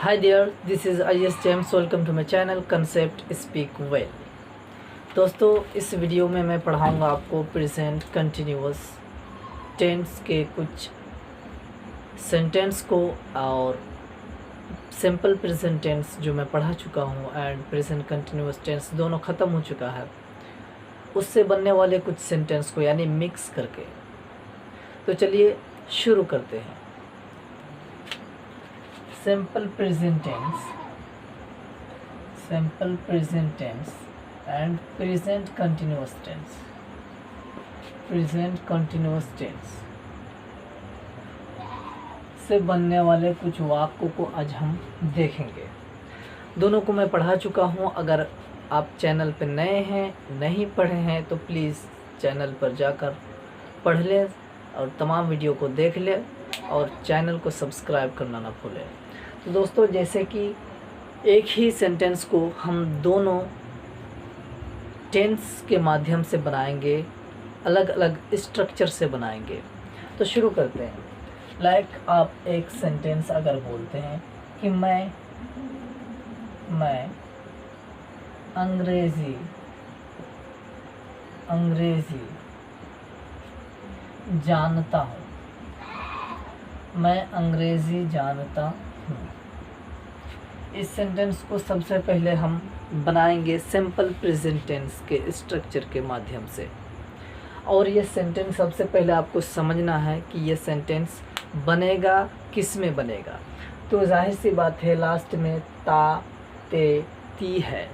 Hi there, this is IS James. Welcome to my channel Concept Speak Well. दोस्तों, इस video में मैं पढ़ाऊंगा आपको प्रेजेंट कंटिन्यूअस टेंस के कुछ सेंटेंस को और सिंपल प्रेजेंट टेंस जो मैं पढ़ा चुका हूं एंड प्रेजेंट कंटिन्यूअस टेंस दोनों ख़त्म हो चुका है, उससे बनने वाले कुछ सेंटेंस को यानी मिक्स करके। तो चलिए शुरू करते हैं। Simple present tense and present continuous tense से बनने वाले कुछ वाक्यों को आज हम देखेंगे। दोनों को मैं पढ़ा चुका हूं। अगर आप चैनल पर नए हैं, नहीं पढ़े हैं, तो प्लीज़ चैनल पर जाकर पढ़ लें और तमाम वीडियो को देख लें और चैनल को सब्सक्राइब करना ना भूलें। तो दोस्तों, जैसे कि एक ही सेंटेंस को हम दोनों टेंस के माध्यम से बनाएंगे, अलग अलग स्ट्रक्चर से बनाएंगे। तो शुरू करते हैं। आप एक सेंटेंस अगर बोलते हैं कि मैं अंग्रेज़ी जानता हूँ। मैं अंग्रेज़ी जानता हूँ। इस सेंटेंस को सबसे पहले हम बनाएंगे सिंपल प्रेजेंट टेंस के स्ट्रक्चर के माध्यम से। और ये सेंटेंस सबसे पहले आपको समझना है कि ये सेंटेंस बनेगा किस में बनेगा। तो जाहिर सी बात है, लास्ट में ता, ते, ती है।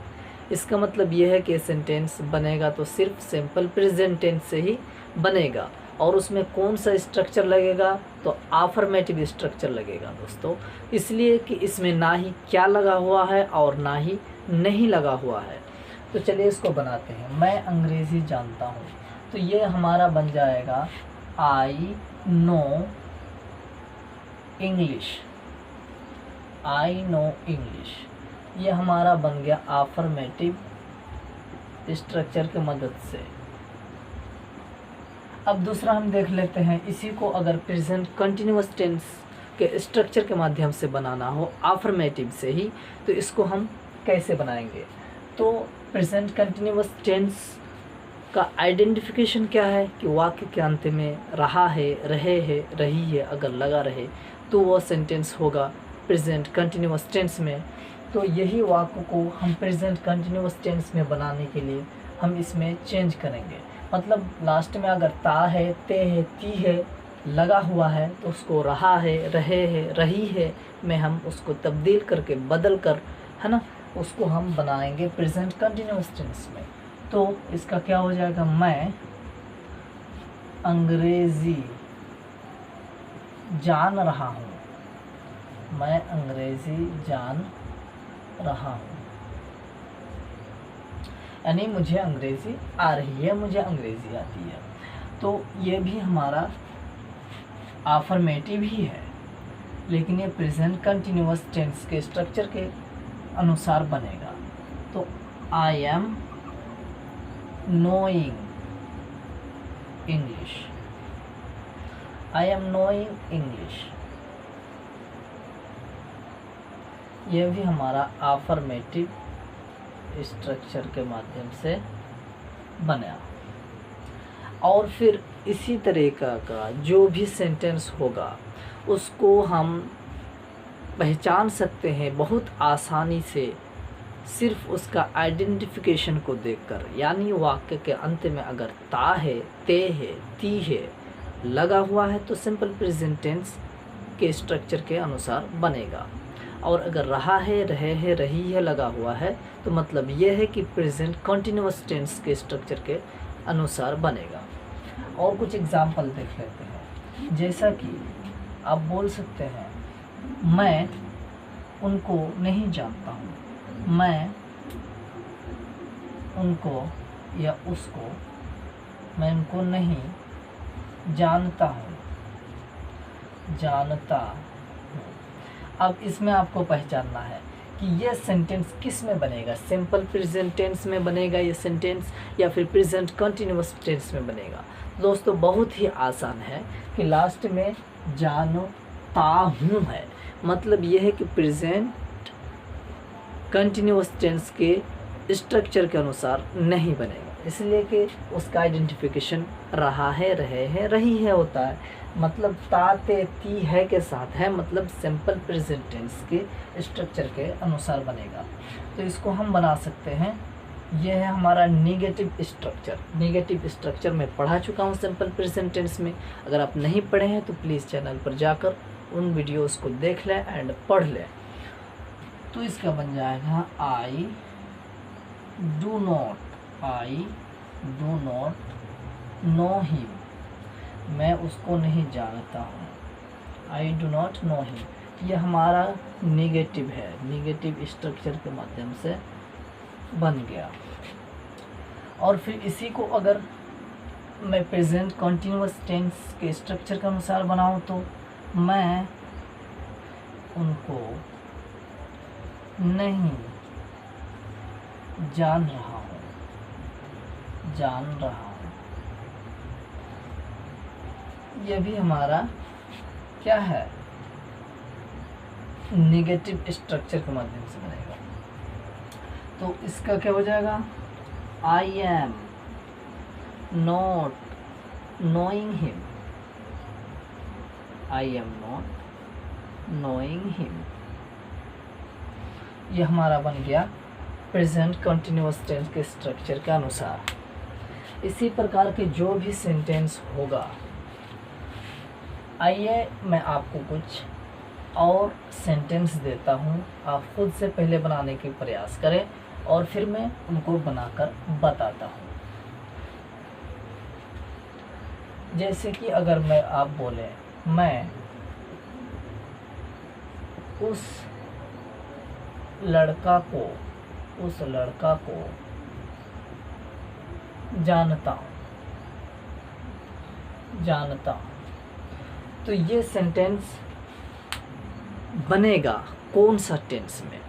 इसका मतलब ये है कि ये सेंटेंस बनेगा तो सिर्फ सिंपल प्रेजेंट टेंस से ही बनेगा। और उसमें कौन सा स्ट्रक्चर लगेगा? तो अफर्मेटिव स्ट्रक्चर लगेगा दोस्तों, इसलिए कि इसमें ना ही क्या लगा हुआ है और ना ही नहीं लगा हुआ है। तो चलिए इसको बनाते हैं। मैं अंग्रेज़ी जानता हूँ, तो ये हमारा बन जाएगा आई नो इंग्लिश। ये हमारा बन गया अफर्मेटिव स्ट्रक्चर की मदद से। अब दूसरा हम देख लेते हैं। इसी को अगर प्रेजेंट कंटिन्यूअस टेंस के स्ट्रक्चर के माध्यम से बनाना हो, अफर्मेटिव से ही, तो इसको हम कैसे बनाएंगे? तो प्रेजेंट कंटिन्यूअस टेंस का आइडेंटिफिकेशन क्या है कि वाक्य के अंत में रहा है, रहे है, रही है अगर लगा रहे तो वह सेंटेंस होगा प्रेजेंट कंटिन्यूअस टेंस में। तो यही वाक्य को हम प्रेजेंट कंटिन्यूअस टेंस में बनाने के लिए हम इसमें चेंज करेंगे। मतलब लास्ट में अगर ता है, ते है, ती है लगा हुआ है, तो उसको रहा है, रहे है, रही है में हम उसको तब्दील करके, बदल कर, है ना, उसको हम बनाएंगे प्रेजेंट कंटिन्यूअस टेंस में। तो इसका क्या हो जाएगा? मैं अंग्रेज़ी जान रहा हूँ। मैं अंग्रेज़ी जान रहा हूँ, यानी मुझे अंग्रेज़ी आ रही है, मुझे अंग्रेज़ी आती है। तो ये भी हमारा अफर्मेटिव ही है, लेकिन ये प्रेजेंट कंटिन्यूअस टेंस के स्ट्रक्चर के अनुसार बनेगा। तो आई एम नोइंग इंग्लिश। यह भी हमारा अफर्मेटिव स्ट्रक्चर के माध्यम से बना। और फिर इसी तरीका का जो भी सेंटेंस होगा उसको हम पहचान सकते हैं बहुत आसानी से, सिर्फ उसका आइडेंटिफिकेशन को देखकर। यानी वाक्य के अंत में अगर ता है, ते है, ती है लगा हुआ है तो सिंपल प्रेजेंट टेंस के स्ट्रक्चर के अनुसार बनेगा। और अगर रहा है, रहे है, रही है लगा हुआ है तो मतलब ये है कि प्रेजेंट कंटिन्यूअस टेंस के स्ट्रक्चर के अनुसार बनेगा। और कुछ एग्जाम्पल देख लेते हैं। जैसा कि आप बोल सकते हैं, मैं उनको नहीं जानता हूँ। मैं उनको या उसको, मैं उनको नहीं जानता हूँ। अब इसमें आपको पहचानना है कि यह सेंटेंस किस में बनेगा? सिंपल प्रेजेंट टेंस में बनेगा ये सेंटेंस या फिर प्रेजेंट कंटिन्यूअस टेंस में बनेगा? दोस्तों, बहुत ही आसान है कि लास्ट में जानता ताहूँ है, मतलब यह है कि प्रेजेंट कंटिन्यूअस टेंस के स्ट्रक्चर के अनुसार नहीं बनेगा, इसलिए कि उसका आइडेंटिफिकेशन रहा है, रहे हैं, रही है होता है, मतलब ता ते ती है के साथ है, मतलब सिंपल प्रेजेंट टेंस के स्ट्रक्चर के अनुसार बनेगा। तो इसको हम बना सकते हैं, यह है हमारा नेगेटिव स्ट्रक्चर। नेगेटिव स्ट्रक्चर मैं पढ़ा चुका हूँ सिंपल प्रेजेंट टेंस में, अगर आप नहीं पढ़े हैं तो प्लीज़ चैनल पर जाकर उन वीडियोस को देख लें एंड पढ़ लें। तो इसका बन जाएगा I do not know him, मैं उसको नहीं जानता हूँ। I do not know him, यह हमारा नेगेटिव है, नेगेटिव स्ट्रक्चर के माध्यम से बन गया। और फिर इसी को अगर मैं प्रेजेंट कंटिन्यूअस टेंस के स्ट्रक्चर के अनुसार बनाऊं तो मैं उनको नहीं जान रहा हूँ, यह भी हमारा क्या है, नेगेटिव स्ट्रक्चर के माध्यम से बनेगा। तो इसका क्या हो जाएगा, I am not knowing him, I am not knowing him, यह हमारा बन गया प्रेजेंट कंटिन्यूअस टेंस के स्ट्रक्चर के अनुसार। इसी प्रकार के जो भी सेंटेंस होगा, आइए मैं आपको कुछ और सेंटेंस देता हूँ, आप खुद से पहले बनाने के प्रयास करें और फिर मैं उनको बनाकर बताता हूँ। जैसे कि अगर मैं आप बोले मैं उस लड़का को जानता हूँ, तो ये सेंटेंस बनेगा कौन सा टेंस में,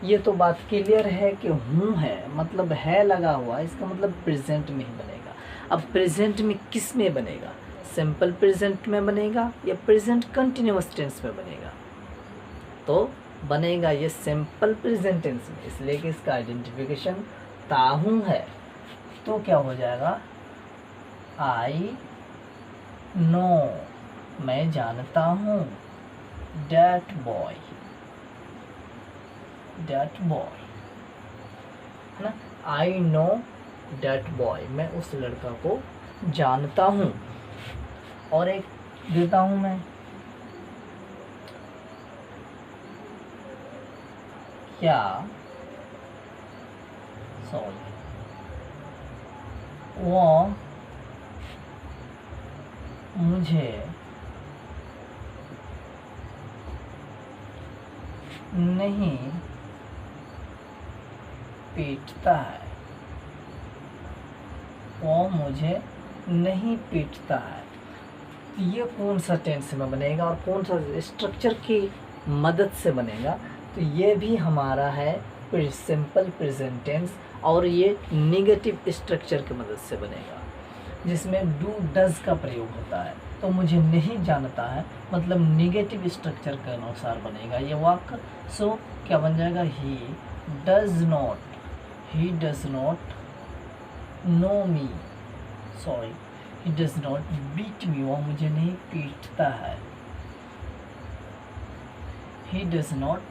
ये तो बात क्लियर है कि हूँ है, मतलब है लगा हुआ, इसका मतलब प्रेजेंट में ही बनेगा। अब प्रेजेंट में किस में बनेगा, सिंपल प्रेजेंट में बनेगा या प्रेजेंट कंटिन्यूअस टेंस में बनेगा, तो बनेगा ये सिंपल प्रेजेंट टेंस में, इसलिए कि इसका आइडेंटिफिकेशन ताहूँ है। तो क्या हो जाएगा, आई नो, मैं जानता हूँ, डैट बॉय है ना, आई नो डैट बॉय, मैं उस लड़का को जानता हूँ। और एक देता हूँ मैं, वो मुझे नहीं पीटता है, ये कौन सा टेंस में बनेगा और कौन सा स्ट्रक्चर की मदद से बनेगा, तो ये भी हमारा है सिंपल प्रेजेंट टेंस और ये नेगेटिव स्ट्रक्चर की मदद से बनेगा, जिसमें डू डज का प्रयोग होता है। तो मुझे नहीं जानता है, मतलब नेगेटिव स्ट्रक्चर के अनुसार बनेगा ये वाक्य। सो क्या बन जाएगा, he does not know me, he does not beat me, वो मुझे नहीं पीटता है, he does not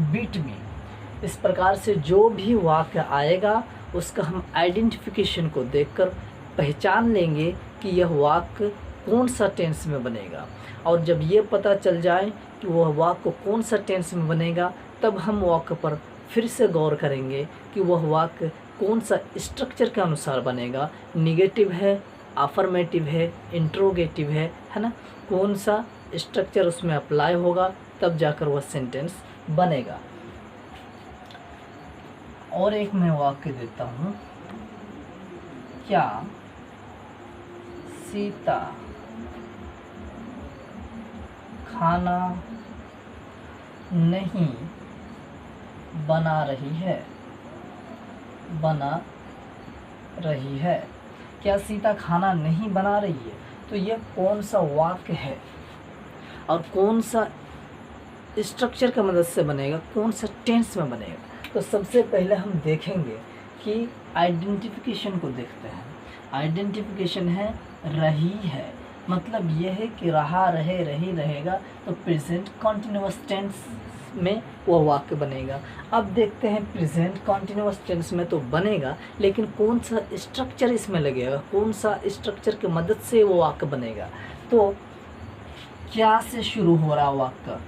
beat me. इस प्रकार से जो भी वाक्य आएगा उसका हम आइडेंटिफिकेशन को देखकर पहचान लेंगे कि यह वाक्य कौन सा टेंस में बनेगा। और जब ये पता चल जाए कि वह वाक्य कौन सा टेंस में बनेगा, तब हम वाक्य पर फिर से गौर करेंगे कि वह वाक्य कौन सा स्ट्रक्चर के अनुसार बनेगा, निगेटिव है, अफर्मेटिव है, इंट्रोगेटिव है ना, कौन सा स्ट्रक्चर उसमें अप्लाई होगा, तब जाकर वह सेंटेंस बनेगा। और एक मैं वाक्य देता हूँ, क्या सीता खाना नहीं बना रही है, क्या सीता खाना नहीं बना रही है, तो यह कौन सा वाक्य है। और कौन सा स्ट्रक्चर की मदद से बनेगा, कौन सा टेंस में बनेगा। तो सबसे पहले हम देखेंगे कि आइडेंटिफिकेशन को देखते हैं। आइडेंटिफिकेशन है रही है, मतलब यह है कि रहा, रहे, रही, रहेगा, तो प्रेजेंट कॉन्टिन्यूअस टेंस में वो वाक्य बनेगा। अब देखते हैं प्रेजेंट कॉन्टिन्यूअस टेंस में तो बनेगा, लेकिन कौन सा स्ट्रक्चर इसमें लगेगा, कौन सा स्ट्रक्चर की मदद से वो वाक्य बनेगा। तो क्या से शुरू हो रहा वाक्य,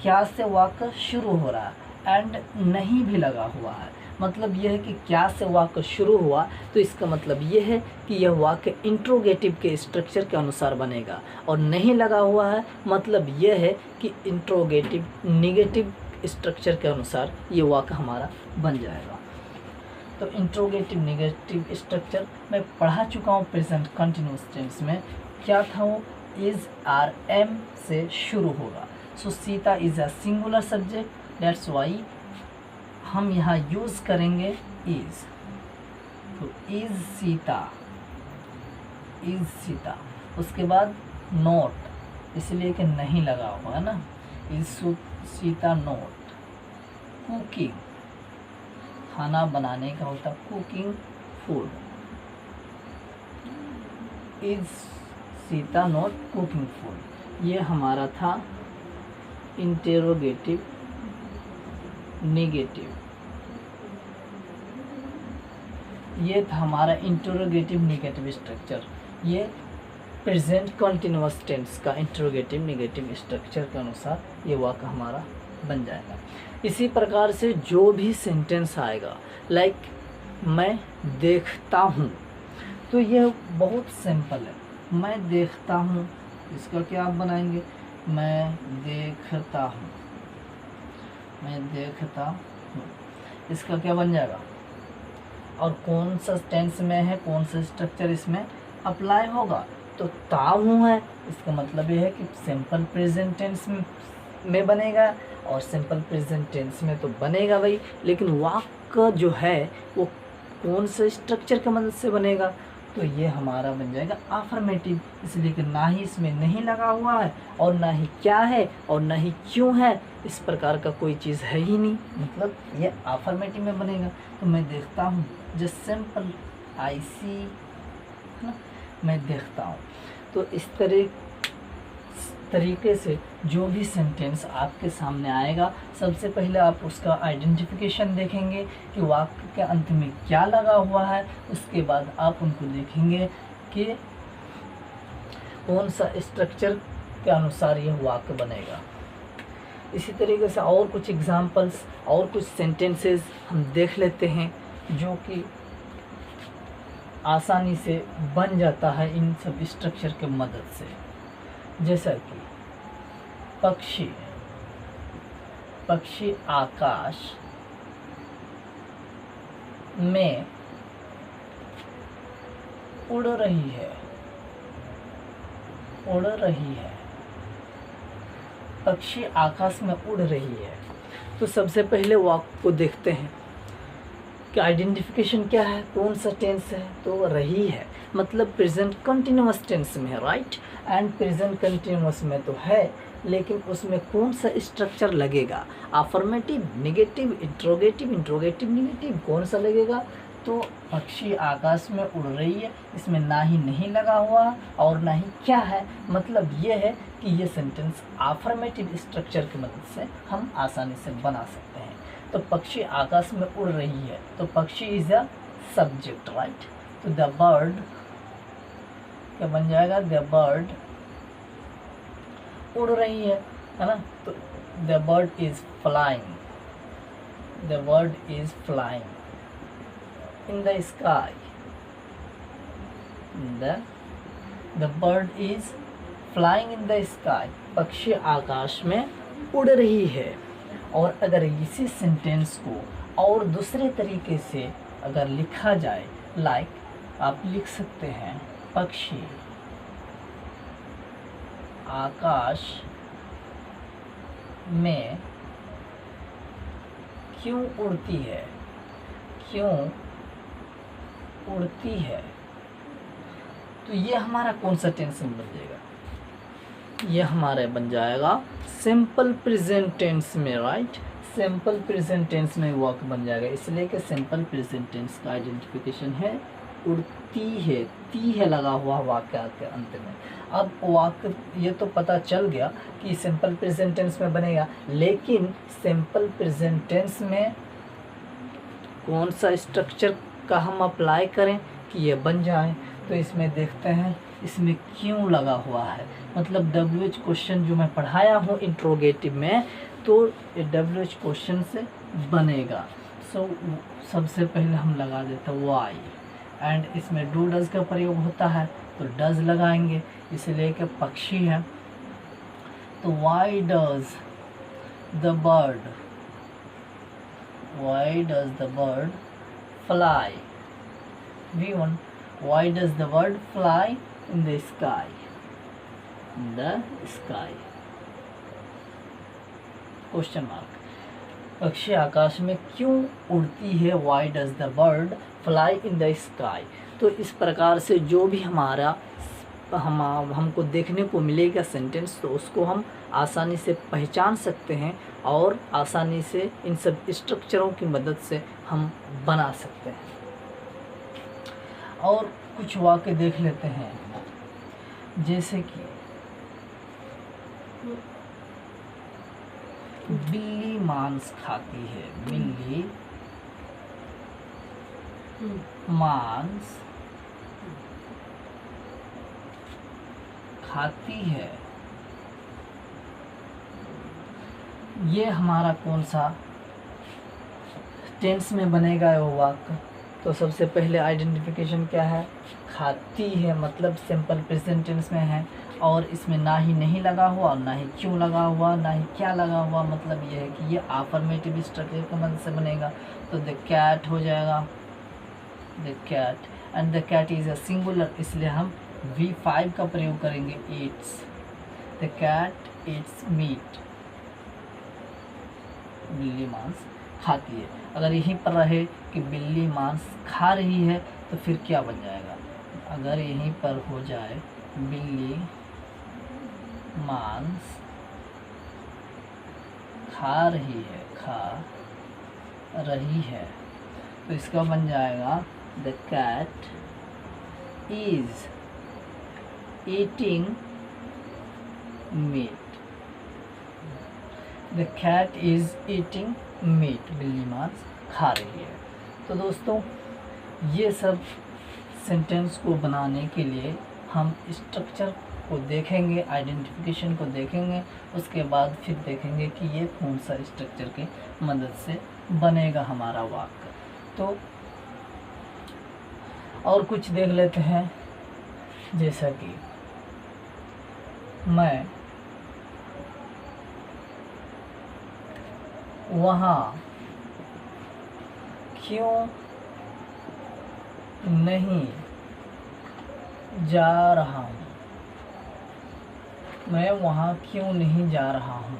क्या से वाक्य शुरू हो रहा है एंड नहीं भी लगा हुआ है, मतलब यह है कि क्या से वाक्य शुरू हुआ, तो इसका मतलब यह है कि यह वाक्य इंट्रोगेटिव के स्ट्रक्चर के अनुसार बनेगा। और नहीं लगा हुआ है, मतलब यह है कि इंट्रोगेटिव निगेटिव स्ट्रक्चर के अनुसार ये वाक्य हमारा बन जाएगा। तो इंट्रोगेटिव निगेटिव स्ट्रक्चर मैं पढ़ा चुका हूँ प्रेजेंट कंटिन्यूअस टेंस में। क्या था वो, इज आर एम से शुरू होगा। So Sita is a singular subject, that's why हम यहाँ यूज़ करेंगे इज। तो इज सीता, इज सीता। उसके बाद नोट, इसलिए कि नहीं लगा हुआ है ना, इज सीता नोट। कुकिंग, खाना बनाने का होता cooking food. Is Sita note cooking food. ये हमारा था इंटेरोगेटिव नेगेटिव, ये था हमारा इंटरोगेटिव नेगेटिव स्ट्रक्चर। ये प्रेजेंट कंटिन्यूअस टेंस का इंटरोगेटिव नेगेटिव स्ट्रक्चर के अनुसार ये वाक्य हमारा बन जाएगा। इसी प्रकार से जो भी सेंटेंस आएगा, लाइक मैं देखता हूँ, तो ये बहुत सिंपल है। मैं देखता हूँ, इसका क्या आप बनाएंगे, मैं देखता हूँ, मैं देखता हूँ, इसका क्या बन जाएगा। और कौन सा टेंस में है, कौन सा स्ट्रक्चर इसमें अप्लाई होगा, तो ता हूँ है, इसका मतलब ये है कि सिंपल प्रेजेंट टेंस में बनेगा। और सिंपल प्रेजेंट टेंस में तो बनेगा भाई, लेकिन वाक्य जो है वो कौन से स्ट्रक्चर की मदद से बनेगा, तो ये हमारा बन जाएगा अफर्मेटिव। इसलिए कि ना ही इसमें नहीं लगा हुआ है, और ना ही क्या है, और ना ही क्यों है, इस प्रकार का कोई चीज़ है ही नहीं, मतलब ये अफर्मेटिव में बनेगा। तो मैं देखता हूँ, जस्ट सिंपल आई सी, है ना, मैं देखता हूँ। तो इस तरीके से जो भी सेंटेंस आपके सामने आएगा, सबसे पहले आप उसका आइडेंटिफिकेशन देखेंगे कि वाक्य के अंत में क्या लगा हुआ है। उसके बाद आप उनको देखेंगे कि कौन सा स्ट्रक्चर के अनुसार यह वाक्य बनेगा। इसी तरीके से और कुछ एग्जाम्पल्स और कुछ सेंटेंसेस हम देख लेते हैं जो कि आसानी से बन जाता है इन सब स्ट्रक्चर के मदद से। जैसा कि पक्षी, पक्षी आकाश में उड़ रही है, उड़ रही है, पक्षी आकाश में उड़ रही है। तो सबसे पहले वाक्य को देखते हैं कि आइडेंटिफिकेशन क्या है, कौन सा टेंस है, तो रही है, मतलब प्रेजेंट कंटिन्यूअस टेंस में है, राइट। एंड प्रेजेंट कंटिन्यूअस में तो है, लेकिन उसमें कौन सा स्ट्रक्चर लगेगा, affirmative, negative, interrogative, interrogative negative, कौन सा लगेगा। तो पक्षी आकाश में उड़ रही है, इसमें ना ही नहीं लगा हुआ और ना ही क्या है, मतलब ये है कि ये सेंटेंस अफर्मेटिव स्ट्रक्चर की मदद से हम आसानी से बना सकते हैं। तो पक्षी आकाश में उड़ रही है, तो पक्षी इज अ सब्जेक्ट, राइट। तो द बर्ड क्या बन जाएगा, द बर्ड उड़ रही है ना, तो the bird is flying, the bird is flying in the sky, the bird is flying in the sky, पक्षी आकाश में उड़ रही है। और अगर इसी सेंटेंस को और दूसरे तरीके से अगर लिखा जाए, लाइक आप लिख सकते हैं पक्षी आकाश में क्यों उड़ती है, क्यों उड़ती है। तो ये हमारा कौन सा टेंस बन जाएगा, ये हमारे बन जाएगा सिंपल प्रेजेंट टेंस में, राइट। सिंपल प्रेजेंट टेंस में वर्क बन जाएगा, इसलिए कि सिंपल प्रेजेंट टेंस का आइडेंटिफिकेशन है उड़ती है, ती है लगा हुआ वाक्य के अंत में। अब वाक्य ये तो पता चल गया कि सिंपल प्रेजेंट टेंस में बनेगा, लेकिन सिंपल प्रेजेंट टेंस में कौन सा स्ट्रक्चर का हम अप्लाई करें कि ये बन जाए। तो इसमें देखते हैं इसमें क्यों लगा हुआ है, मतलब WH क्वेश्चन जो मैं पढ़ाया हूँ इंट्रोगेटिव में, तो ये WH क्वेश्चन से बनेगा। सो सबसे पहले हम लगा देते हैं वाई, एंड इसमें डू डज का प्रयोग होता है तो डज लगाएंगे, इसलिए कि पक्षी है। तो why does the bird fly, V1, why does the bird fly in the sky? In the sky. Question mark. पक्षी आकाश में क्यों उड़ती है? Why does the bird fly in the sky? तो इस प्रकार से जो भी हमारा हमको देखने को मिलेगा सेंटेंस, तो उसको हम आसानी से पहचान सकते हैं और आसानी से इन सब स्ट्रक्चरों की मदद से हम बना सकते हैं। और कुछ वाक्य देख लेते हैं, जैसे कि बिल्ली मांस खाती है, बिल्ली मांस खाती है। ये हमारा कौन सा टेंस में बनेगा वो वाक्य? तो सबसे पहले आइडेंटिफिकेशन क्या है? खाती है, मतलब सिंपल प्रेजेंट टेंस में है, और इसमें ना ही नहीं लगा हुआ और ना ही क्यों लगा हुआ, ना ही क्या लगा हुआ, मतलब ये है कि ये अफर्मेटिव स्ट्रक्चर की मदद से बनेगा। तो द कैट हो जाएगा, the cat, and the cat is a singular, इसलिए हम V5 का प्रयोग करेंगे, eats. The cat eats meat, बिल्ली मांस खाती है। अगर यहीं पर रहे कि बिल्ली मांस खा रही है तो फिर क्या बन जाएगा? अगर यहीं पर हो जाए बिल्ली मांस खा रही है, तो इसका बन जाएगा the cat is eating meat, the cat is eating meat, बिल्ली मांस खा रही है। तो दोस्तों ये सब सेंटेंस को बनाने के लिए हम स्ट्रक्चर को देखेंगे, आइडेंटिफिकेशन को देखेंगे, उसके बाद फिर देखेंगे कि ये कौन सा स्ट्रक्चर की मदद से बनेगा हमारा वाक्य। तो और कुछ देख लेते हैं, जैसा कि मैं वहाँ क्यों नहीं जा रहा हूँ, मैं वहाँ क्यों नहीं जा रहा हूँ।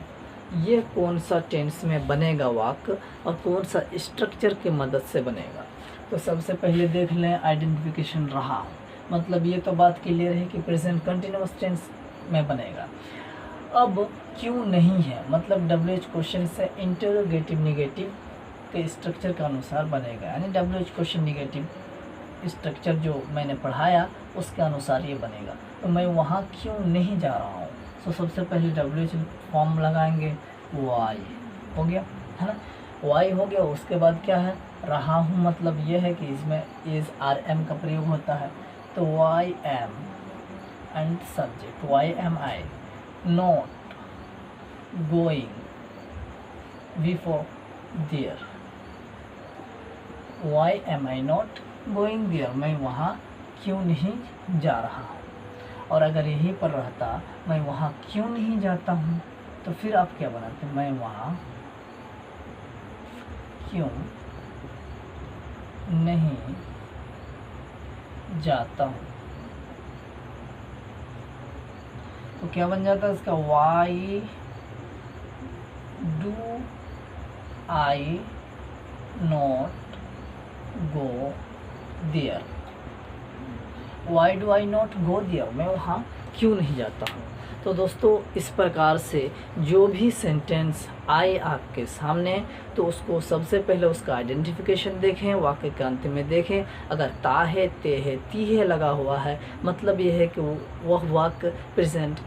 ये कौन सा टेंस में बनेगा वाक्य और कौन सा स्ट्रक्चर की मदद से बनेगा? तो सबसे पहले देख लें आइडेंटिफिकेशन रहा, मतलब ये तो बात क्लियर है कि प्रेजेंट कंटिन्यूअस टेंस में बनेगा। अब क्यों नहीं है, मतलब WH क्वेश्चन से इंटरोगेटिव नेगेटिव के स्ट्रक्चर के अनुसार बनेगा, यानी WH क्वेश्चन नेगेटिव स्ट्रक्चर जो मैंने पढ़ाया उसके अनुसार ये बनेगा। तो मैं वहाँ क्यों नहीं जा रहा हूँ, तो सबसे पहले WH फॉर्म लगाएंगे, वाई हो गया, है ना, वाई हो गया। उसके बाद क्या है, रहा हूँ, मतलब ये है कि इसमें इज RM का प्रयोग होता है, तो why am and subject, why am I not going, V for there, why am I not going there, मैं वहाँ क्यों नहीं जा रहा हूँ। और अगर यहीं पर रहता मैं वहाँ क्यों नहीं जाता हूँ, तो फिर आप क्या बनाते, मैं वहाँ क्यों नहीं जाता हूँ। तो क्या बन जाता है इसका, why do I not go there, why do I not go there, मैं वहाँ क्यों नहीं जाता हूँ। तो दोस्तों इस प्रकार से जो भी सेंटेंस आए आपके सामने तो उसको सबसे पहले उसका आइडेंटिफिकेशन देखें, वाक्य के अंत में देखें। अगर ता है, ते है, ती है लगा हुआ है, मतलब ये है कि वह वाक्य प्रेजेंट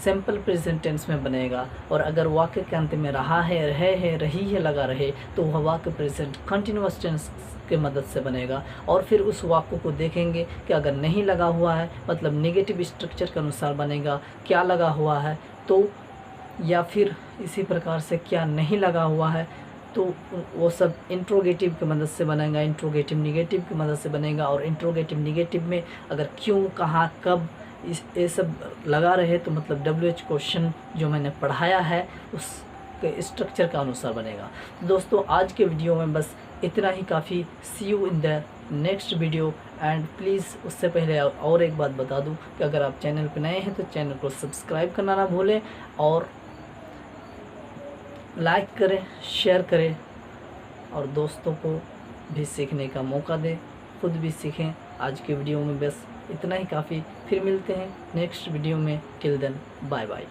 सिंपल प्रेजेंट टेंस में बनेगा। और अगर वाक्य के अंत में रहा है, रहे है, रही है लगा रहे तो वह वाक्य प्रेजेंट कंटिन्यूअस टेंस के मदद से बनेगा। और फिर उस वाक्य को देखेंगे कि अगर नहीं लगा हुआ है मतलब नेगेटिव स्ट्रक्चर के अनुसार बनेगा, क्या लगा हुआ है तो, या फिर इसी प्रकार से क्या नहीं लगा हुआ है तो वो सब इंट्रोगेटिव की मदद से बनेगा, इंट्रोगेटिव निगेटिव की मदद से बनेगा। और इंट्रोगेटिव निगेटिव में अगर क्यों, कहाँ, कब ये सब लगा रहे तो मतलब WH क्वेश्चन जो मैंने पढ़ाया है उसके स्ट्रक्चर का अनुसार बनेगा। दोस्तों आज के वीडियो में बस इतना ही काफ़ी। See you in the next video. And please उससे पहले और एक बात बता दूं कि अगर आप चैनल पर नए हैं तो चैनल को सब्सक्राइब करना ना भूलें और लाइक करें, शेयर करें और दोस्तों को भी सीखने का मौका दें, खुद भी सीखें। आज के वीडियो में बस इतना ही काफ़ी। फिर मिलते हैं नेक्स्ट वीडियो में। Till then bye bye.